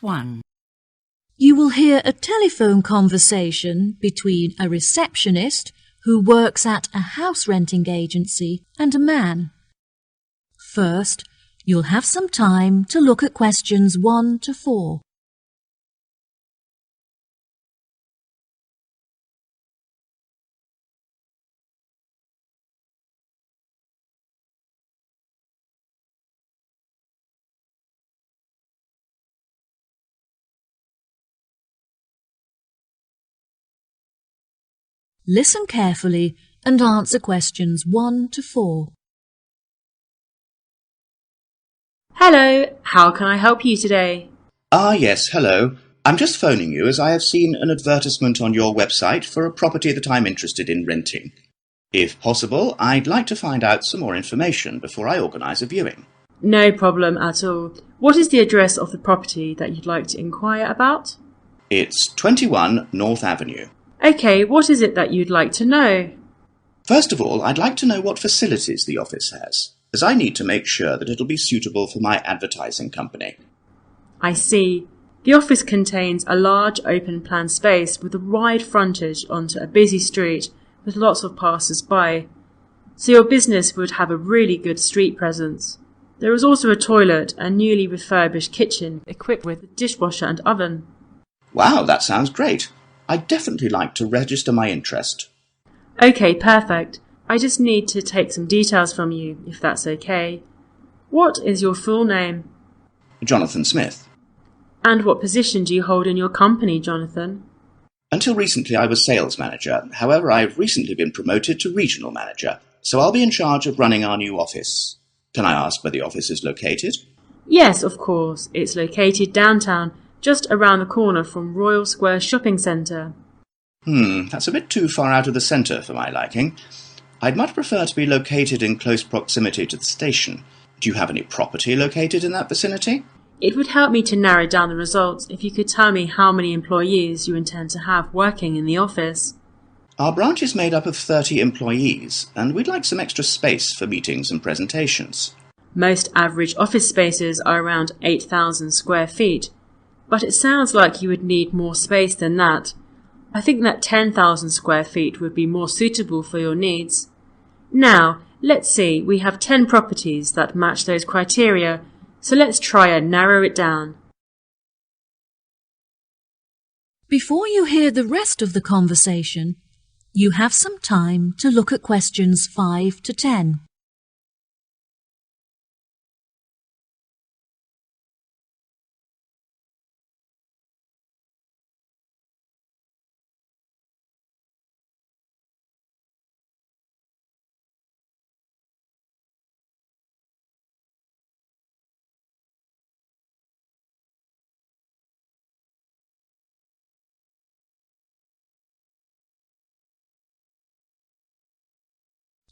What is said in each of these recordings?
1. You will hear a telephone conversation between a receptionist who works at a house renting agency and a man. First, you'll have some time to look at questions 1 to 4. Listen carefully and answer questions 1 to 4. Hello, how can I help you today? Yes, hello. I'm just phoning you as I have seen an advertisement on your website for a property that I'm interested in renting. If possible, I'd like to find out some more information before I organise a viewing. No problem at all. What is the address of the property that you'd like to inquire about? It's 21 North Avenue. Okay, what is it that you'd like to know? First of all, I'd like to know what facilities the office has, as I need to make sure that it'll be suitable for my advertising company. I see. The office contains a large open-plan space with a wide frontage onto a busy street with lots of passers-by, so your business would have a really good street presence. There is also a toilet and newly refurbished kitchen equipped with a dishwasher and oven. Wow, that sounds great. I'd definitely like to register my interest. Okay, perfect. I just need to take some details from you, if that's okay. What is your full name? Jonathan Smith. And what position do you hold in your company, Jonathan? Until recently I was sales manager. However, I've recently been promoted to regional manager, so I'll be in charge of running our new office. Can I ask where the office is located? Yes, of course. It's located downtown, just around the corner from Royal Square Shopping Centre. That's a bit too far out of the centre for my liking. I'd much prefer to be located in close proximity to the station. Do you have any property located in that vicinity? It would help me to narrow down the results if you could tell me how many employees you intend to have working in the office. Our branch is made up of 30 employees, and we'd like some extra space for meetings and presentations. Most average office spaces are around 8,000 square feet, but it sounds like you would need more space than that. I think that 10,000 square feet would be more suitable for your needs. Now, let's see, we have 10 properties that match those criteria, so let's try and narrow it down. Before you hear the rest of the conversation, you have some time to look at questions 5 to 10.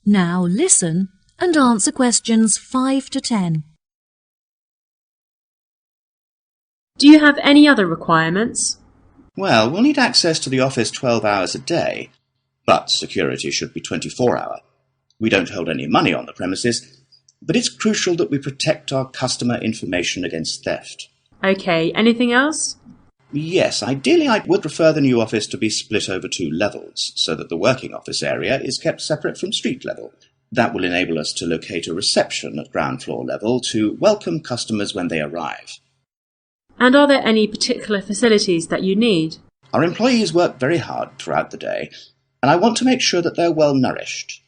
Now listen and answer questions 5 to 10. Do you have any other requirements? Well, we'll need access to the office 12 hours a day, but security should be 24-hour. We don't hold any money on the premises, but it's crucial that we protect our customer information against theft. Okay, anything else? Yes, ideally I would prefer the new office to be split over 2 levels, so that the working office area is kept separate from street level. That will enable us to locate a reception at ground floor level to welcome customers when they arrive. And are there any particular facilities that you need? Our employees work very hard throughout the day, and I want to make sure that they're well nourished.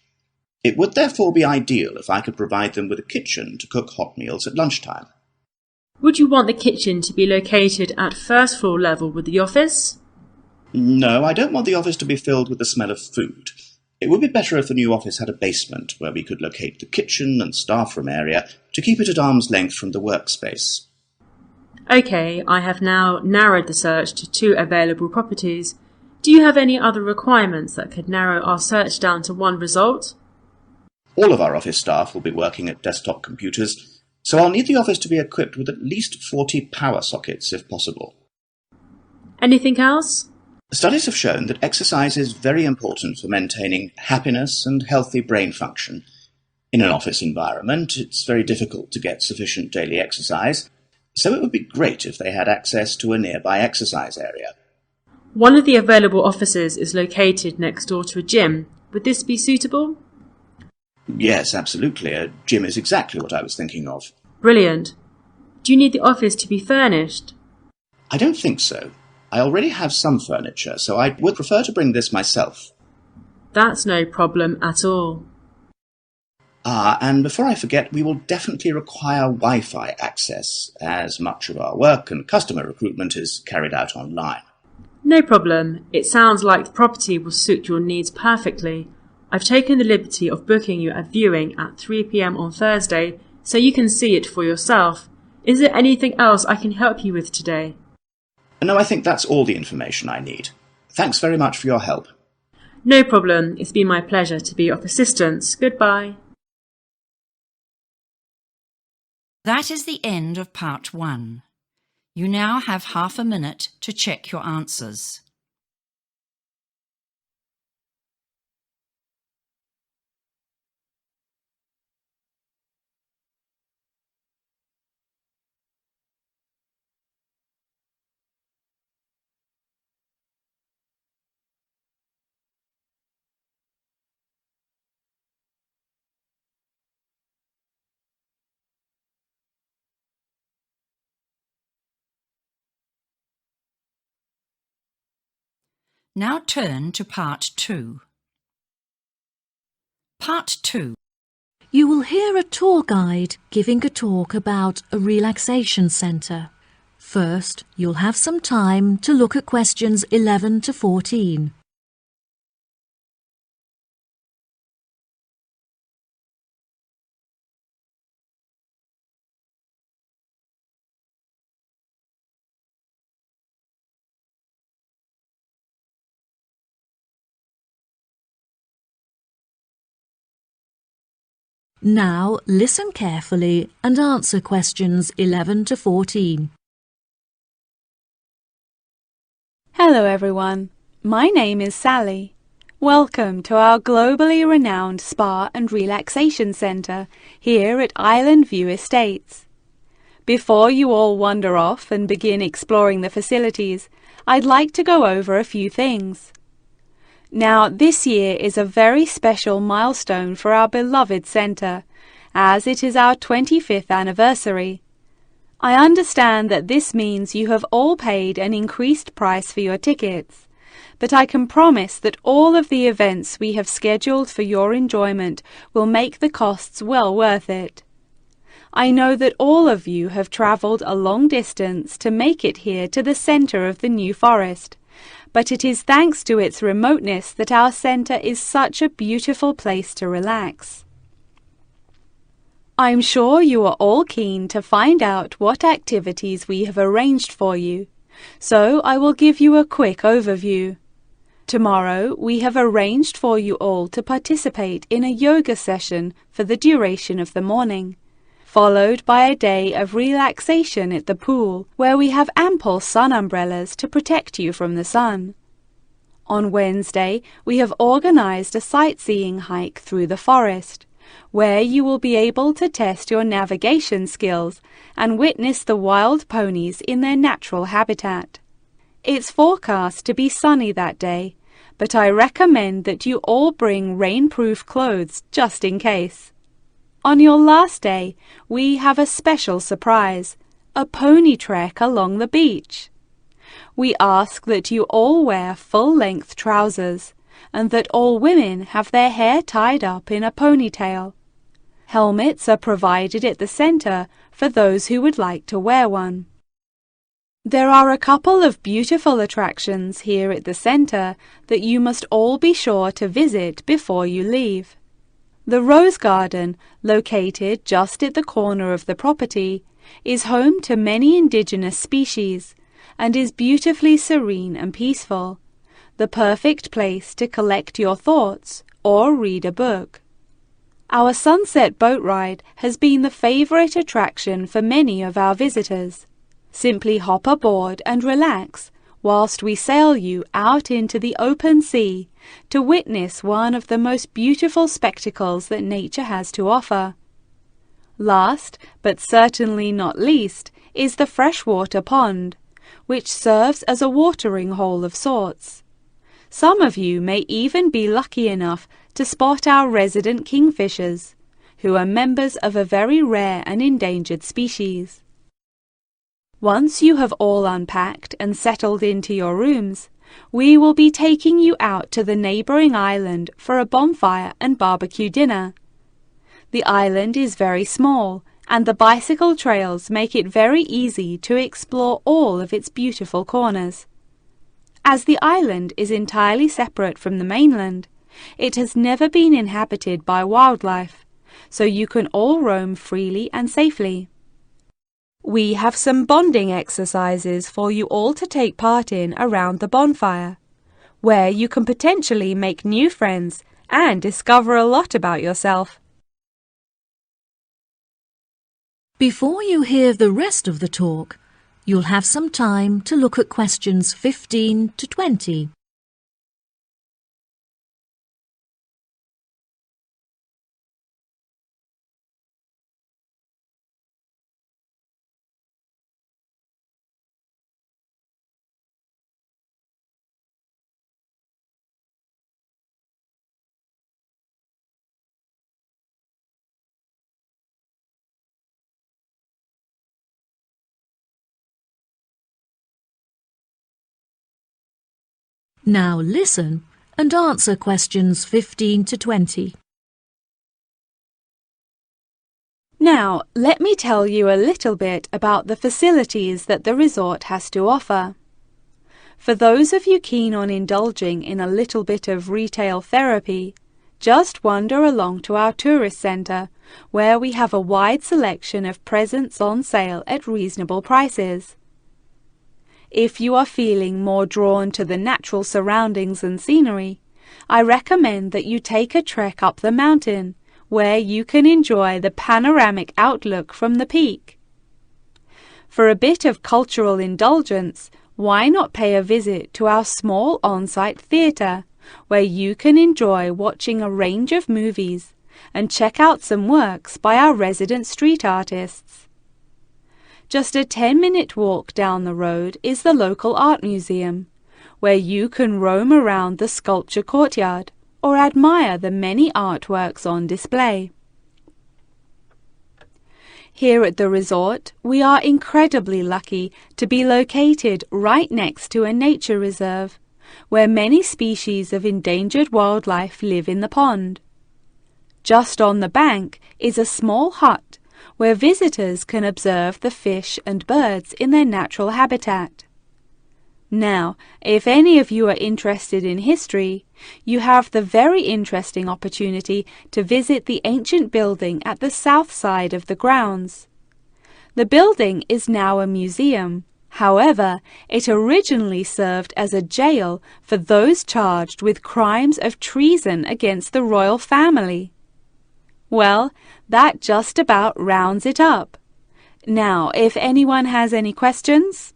It would therefore be ideal if I could provide them with a kitchen to cook hot meals at lunchtime. Would you want the kitchen to be located at first floor level with the office? No, I don't want the office to be filled with the smell of food. It would be better if the new office had a basement where we could locate the kitchen and staff room area to keep it at arm's length from the workspace. Okay, I have now narrowed the search to 2 available properties. Do you have any other requirements that could narrow our search down to 1 result? All of our office staff will be working at desktop computers, so I'll need the office to be equipped with at least 40 power sockets if possible. Anything else? Studies have shown that exercise is very important for maintaining happiness and healthy brain function. In an office environment, it's very difficult to get sufficient daily exercise, so it would be great if they had access to a nearby exercise area. One of the available offices is located next door to a gym. Would this be suitable? Yes, absolutely. A gym is exactly what I was thinking of. Brilliant. Do you need the office to be furnished? I don't think so. I already have some furniture, so I would prefer to bring this myself. That's no problem at all. And before I forget, we will definitely require Wi-Fi access, as much of our work and customer recruitment is carried out online. No problem. It sounds like the property will suit your needs perfectly. I've taken the liberty of booking you a viewing at 3 p.m. on Thursday, so you can see it for yourself. Is there anything else I can help you with today? No, I think that's all the information I need. Thanks very much for your help. No problem. It's been my pleasure to be of assistance. Goodbye. That is the end of part 1. You now have half a minute to check your answers. Now turn to part 2. Part 2. You will hear a tour guide giving a talk about a relaxation centre. First, you'll have some time to look at questions 11 to 14. Now listen carefully and answer questions 11 to 14. Hello everyone, my name is Sally. Welcome to our globally renowned spa and relaxation centre here at Island View Estates. Before you all wander off and begin exploring the facilities, I'd like to go over a few things. Now, this year is a very special milestone for our beloved centre, as it is our 25th anniversary. I understand that this means you have all paid an increased price for your tickets, but I can promise that all of the events we have scheduled for your enjoyment will make the costs well worth it. I know that all of you have travelled a long distance to make it here to the centre of the New Forest, but it is thanks to its remoteness that our centre is such a beautiful place to relax. I'm sure you are all keen to find out what activities we have arranged for you, so I will give you a quick overview. Tomorrow we have arranged for you all to participate in a yoga session for the duration of the morning, followed by a day of relaxation at the pool, where we have ample sun umbrellas to protect you from the sun. On Wednesday, we have organized a sightseeing hike through the forest, where you will be able to test your navigation skills and witness the wild ponies in their natural habitat. It's forecast to be sunny that day, but I recommend that you all bring rainproof clothes just in case. On your last day, we have a special surprise, a pony trek along the beach. We ask that you all wear full-length trousers and that all women have their hair tied up in a ponytail. Helmets are provided at the centre for those who would like to wear one. There are a couple of beautiful attractions here at the centre that you must all be sure to visit before you leave. The Rose Garden, located just at the corner of the property, is home to many indigenous species and is beautifully serene and peaceful, the perfect place to collect your thoughts or read a book. Our sunset boat ride has been the favourite attraction for many of our visitors. Simply hop aboard and relax whilst we sail you out into the open sea to witness one of the most beautiful spectacles that nature has to offer. Last, but certainly not least, is the freshwater pond, which serves as a watering hole of sorts. Some of you may even be lucky enough to spot our resident kingfishers, who are members of a very rare and endangered species. Once you have all unpacked and settled into your rooms, we will be taking you out to the neighbouring island for a bonfire and barbecue dinner. The island is very small, and the bicycle trails make it very easy to explore all of its beautiful corners. As the island is entirely separate from the mainland, it has never been inhabited by wildlife, so you can all roam freely and safely. We have some bonding exercises for you all to take part in around the bonfire, where you can potentially make new friends and discover a lot about yourself. Before you hear the rest of the talk, you'll have some time to look at questions 15 to 20. Now listen and answer questions 15 to 20. Now, let me tell you a little bit about the facilities that the resort has to offer. For those of you keen on indulging in a little bit of retail therapy, just wander along to our tourist centre, where we have a wide selection of presents on sale at reasonable prices. If you are feeling more drawn to the natural surroundings and scenery, I recommend that you take a trek up the mountain, where you can enjoy the panoramic outlook from the peak. For a bit of cultural indulgence, why not pay a visit to our small on-site theatre, where you can enjoy watching a range of movies and check out some works by our resident street artists. Just a 10-minute walk down the road is the local art museum, where you can roam around the sculpture courtyard or admire the many artworks on display. Here at the resort, we are incredibly lucky to be located right next to a nature reserve, where many species of endangered wildlife live in the pond. Just on the bank is a small hut where visitors can observe the fish and birds in their natural habitat. Now, if any of you are interested in history, you have the very interesting opportunity to visit the ancient building at the south side of the grounds. The building is now a museum. However, it originally served as a jail for those charged with crimes of treason against the royal family. Well, that just about rounds it up. Now, if anyone has any questions?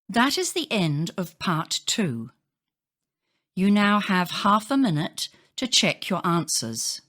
That is the end of part 2. You now have half a minute to check your answers.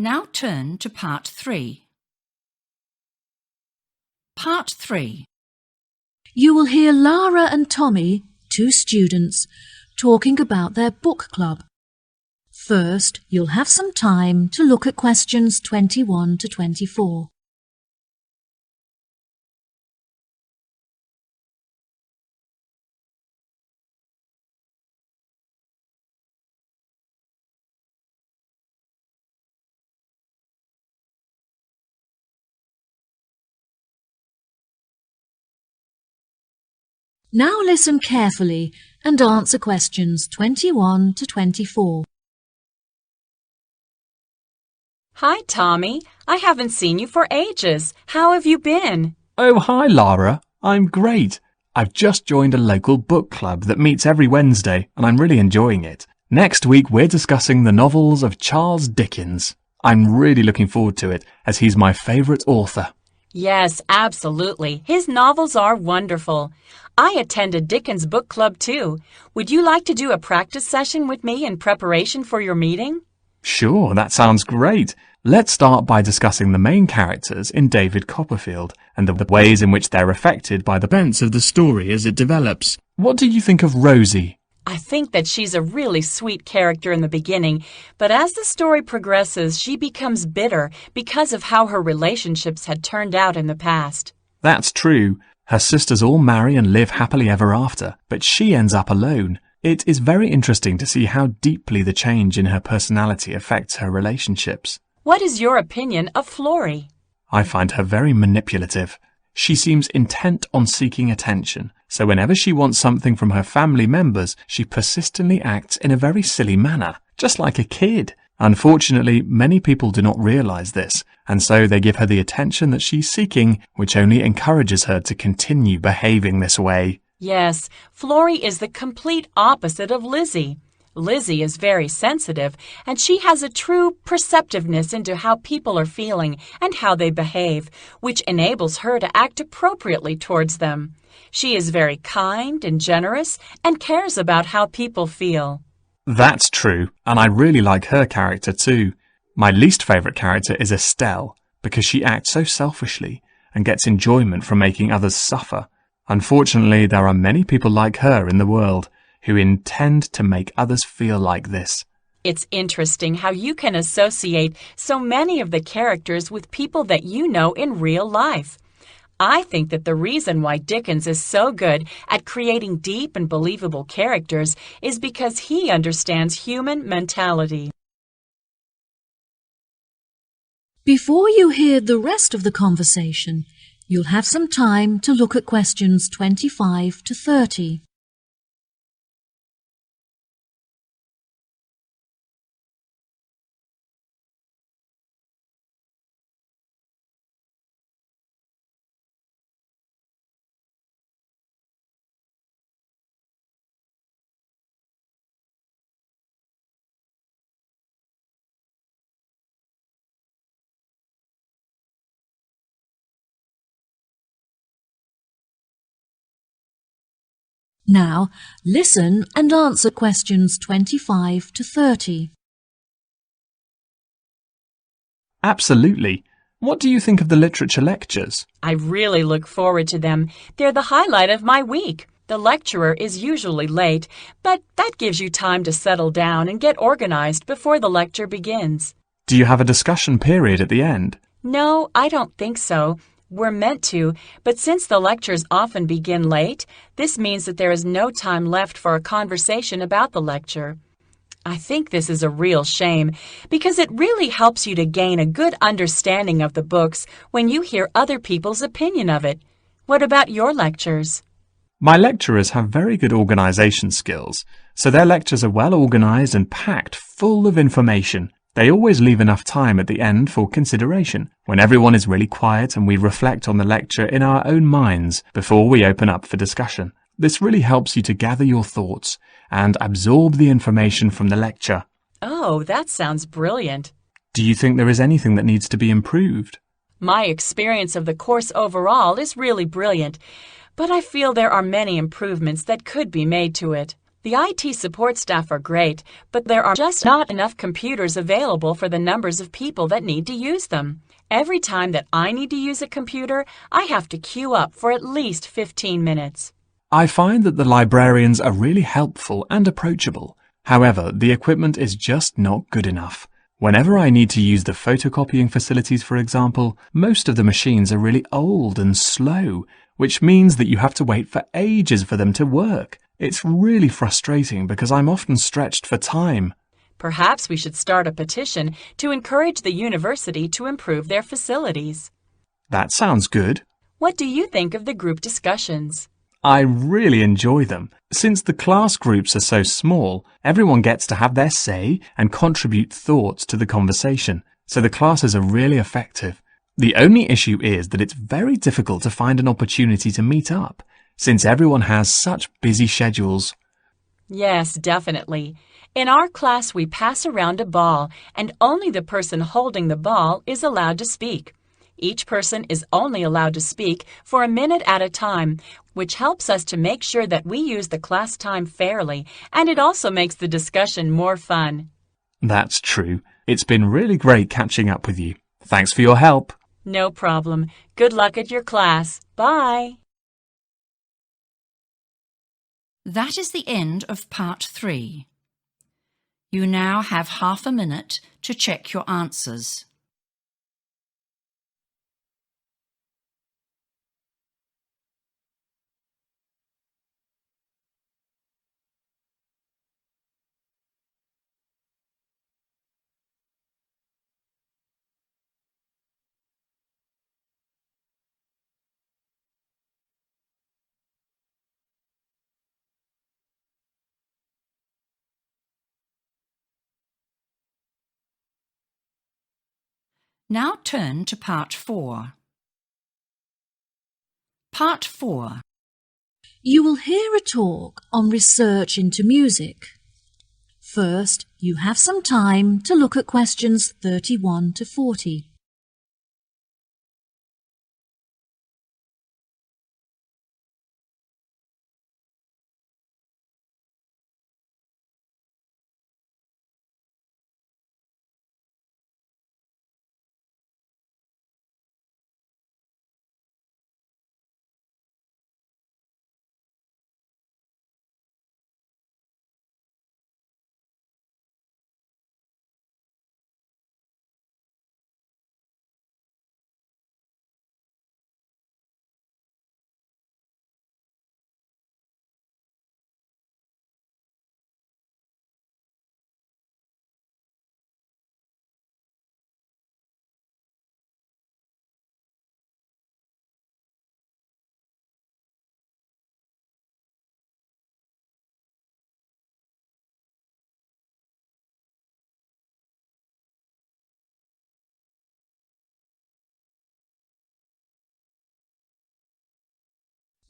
Now turn to part 3. Part 3. You will hear Lara and Tommy, 2 students, talking about their book club. First, you'll have some time to look at questions 21 to 24. Now listen carefully and answer questions 21 to 24. Hi, Tommy. I haven't seen you for ages. How have you been? Oh, hi, Lara. I'm great. I've just joined a local book club that meets every Wednesday, and I'm really enjoying it. Next week, we're discussing the novels of Charles Dickens. I'm really looking forward to it, as he's my favourite author. Yes, absolutely. His novels are wonderful. I attended Dickens Book Club too. Would you like to do a practice session with me in preparation for your meeting? Sure, that sounds great. Let's start by discussing the main characters in David Copperfield and the ways in which they're affected by the events of the story as it develops. What do you think of Rosie? I think that she's a really sweet character in the beginning, but as the story progresses, she becomes bitter because of how her relationships had turned out in the past. That's true. Her sisters all marry and live happily ever after, but she ends up alone. It is very interesting to see how deeply the change in her personality affects her relationships. What is your opinion of Florrie? I find her very manipulative. She seems intent on seeking attention, so whenever she wants something from her family members, she persistently acts in a very silly manner, just like a kid. Unfortunately, many people do not realize this, and so they give her the attention that she's seeking, which only encourages her to continue behaving this way. Yes, Florrie is the complete opposite of Lizzie. Lizzie is very sensitive, and she has a true perceptiveness into how people are feeling and how they behave, which enables her to act appropriately towards them. She is very kind and generous and cares about how people feel. That's true, and I really like her character too. My least favourite character is Estelle, because she acts so selfishly and gets enjoyment from making others suffer. Unfortunately, there are many people like her in the world who intend to make others feel like this. It's interesting how you can associate so many of the characters with people that you know in real life. I think that the reason why Dickens is so good at creating deep and believable characters is because he understands human mentality. Before you hear the rest of the conversation, you'll have some time to look at questions 25 to 30. Now, listen and answer questions 25 to 30. Absolutely. What do you think of the literature lectures? I really look forward to them. They're the highlight of my week. The lecturer is usually late, but that gives you time to settle down and get organized before the lecture begins. Do you have a discussion period at the end? No, I don't think so. We're meant to, but since the lectures often begin late, this means that there is no time left for a conversation about the lecture. I think this is a real shame, because it really helps you to gain a good understanding of the books when you hear other people's opinion of it. What about your lectures? My lecturers have very good organisation skills, so their lectures are well organised and packed full of information. They always leave enough time at the end for consideration, when everyone is really quiet and we reflect on the lecture in our own minds before we open up for discussion. This really helps you to gather your thoughts and absorb the information from the lecture. Oh, that sounds brilliant. Do you think there is anything that needs to be improved? My experience of the course overall is really brilliant, but I feel there are many improvements that could be made to it. The IT support staff are great, but there are just not enough computers available for the numbers of people that need to use them. Every time that I need to use a computer, I have to queue up for at least 15 minutes. I find that the librarians are really helpful and approachable. However, the equipment is just not good enough. Whenever I need to use the photocopying facilities, for example, most of the machines are really old and slow, which means that you have to wait for ages for them to work. It's really frustrating because I'm often stretched for time. Perhaps we should start a petition to encourage the university to improve their facilities. That sounds good. What do you think of the group discussions? I really enjoy them. Since the class groups are so small, everyone gets to have their say and contribute thoughts to the conversation. so the classes are really effective. The only issue is that it's very difficult to find an opportunity to meet up, since everyone has such busy schedules. Yes, definitely. In our class, we pass around a ball, and only the person holding the ball is allowed to speak. Each person is only allowed to speak for a minute at a time, which helps us to make sure that we use the class time fairly, and it also makes the discussion more fun. That's true. It's been really great catching up with you. Thanks for your help. No problem. Good luck at your class. Bye. That is the end of part 3. You now have half a minute to check your answers. Now turn to part 4. Part 4. You will hear a talk on research into music. First, you have some time to look at questions 31 to 40.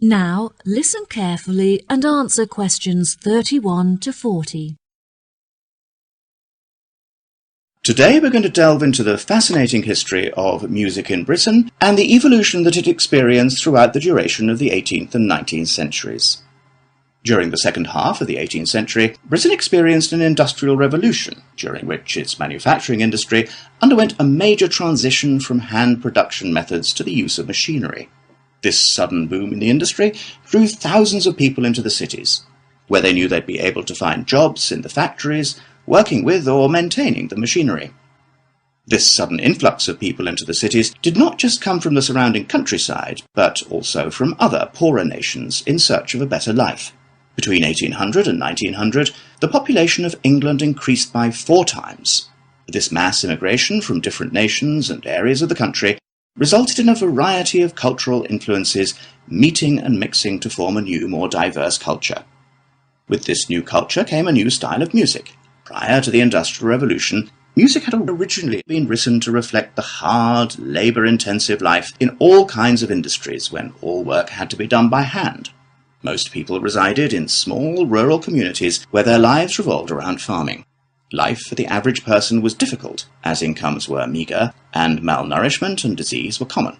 Now, listen carefully and answer questions 31 to 40. Today we're going to delve into the fascinating history of music in Britain and the evolution that it experienced throughout the duration of the 18th and 19th centuries. During the second half of the 18th century, Britain experienced an industrial revolution, during which its manufacturing industry underwent a major transition from hand production methods to the use of machinery. This sudden boom in the industry drew thousands of people into the cities, where they knew they'd be able to find jobs in the factories, working with or maintaining the machinery. This sudden influx of people into the cities did not just come from the surrounding countryside, but also from other poorer nations in search of a better life. Between 1800 and 1900, the population of England increased by 4 times. This mass immigration from different nations and areas of the country resulted in a variety of cultural influences meeting and mixing to form a new, more diverse culture. With this new culture came a new style of music. Prior to the Industrial Revolution, music had originally been written to reflect the hard, labour-intensive life in all kinds of industries when all work had to be done by hand. Most people resided in small rural communities where their lives revolved around farming. Life for the average person was difficult, as incomes were meagre, and malnourishment and disease were common.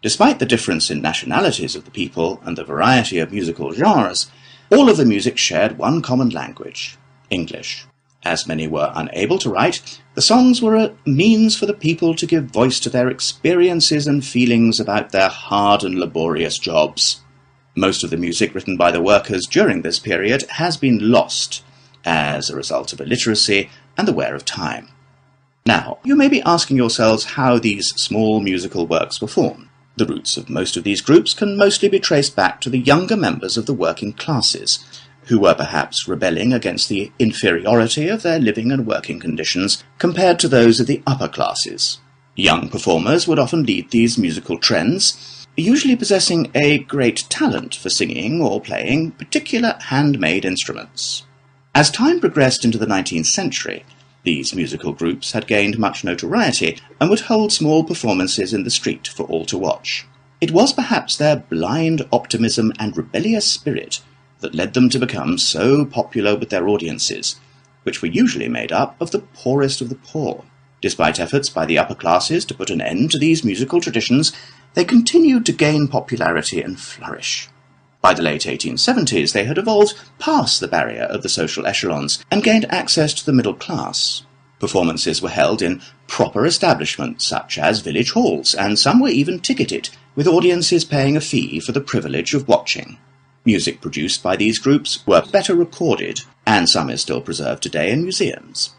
Despite the difference in nationalities of the people and the variety of musical genres, all of the music shared one common language, English. As many were unable to write, the songs were a means for the people to give voice to their experiences and feelings about their hard and laborious jobs. Most of the music written by the workers during this period has been lost, as a result of illiteracy and the wear of time. Now, you may be asking yourselves how these small musical works were formed. The roots of most of these groups can mostly be traced back to the younger members of the working classes, who were perhaps rebelling against the inferiority of their living and working conditions compared to those of the upper classes. Young performers would often lead these musical trends, usually possessing a great talent for singing or playing particular handmade instruments. As time progressed into the 19th century, These musical groups had gained much notoriety and would hold small performances in the street for all to watch. It was perhaps their blind optimism and rebellious spirit that led them to become so popular with their audiences, which were usually made up of the poorest of the poor. Despite efforts by the upper classes to put an end to these musical traditions, they continued to gain popularity and flourish. By the late 1870s, they had evolved past the barrier of the social echelons and gained access to the middle class. Performances were held in proper establishments such as village halls, and some were even ticketed, with audiences paying a fee for the privilege of watching. Music produced by these groups were better recorded, and some is still preserved today in museums.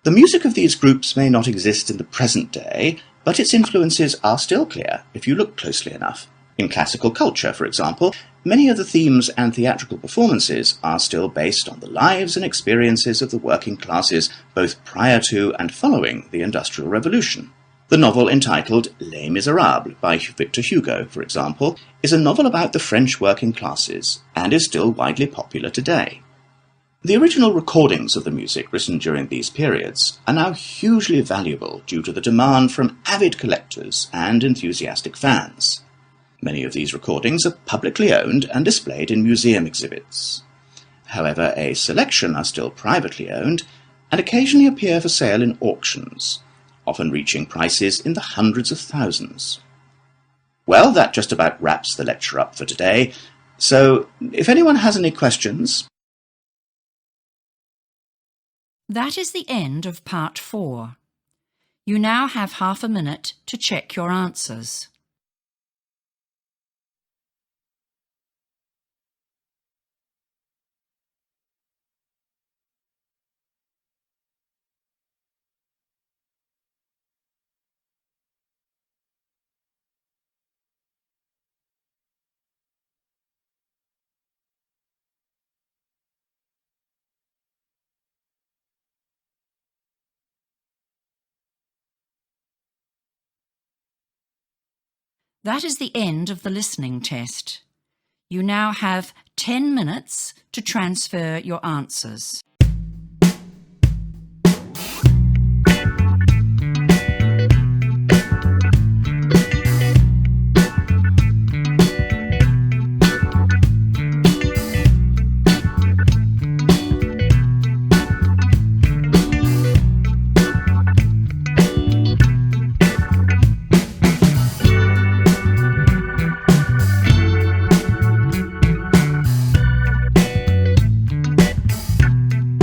The music of these groups may not exist in the present day, but its influences are still clear if you look closely enough. In classical culture, for example, many of the themes and theatrical performances are still based on the lives and experiences of the working classes both prior to and following the Industrial Revolution. The novel entitled Les Miserables by Victor Hugo, for example, is a novel about the French working classes and is still widely popular today. The original recordings of the music written during these periods are now hugely valuable due to the demand from avid collectors and enthusiastic fans. Many of these recordings are publicly owned and displayed in museum exhibits. However, a selection are still privately owned and occasionally appear for sale in auctions, often reaching prices in the hundreds of thousands. Well, that just about wraps the lecture up for today, so if anyone has any questions... That is the end of part 4. You now have half a minute to check your answers. That is the end of the listening test. You now have 10 minutes to transfer your answers.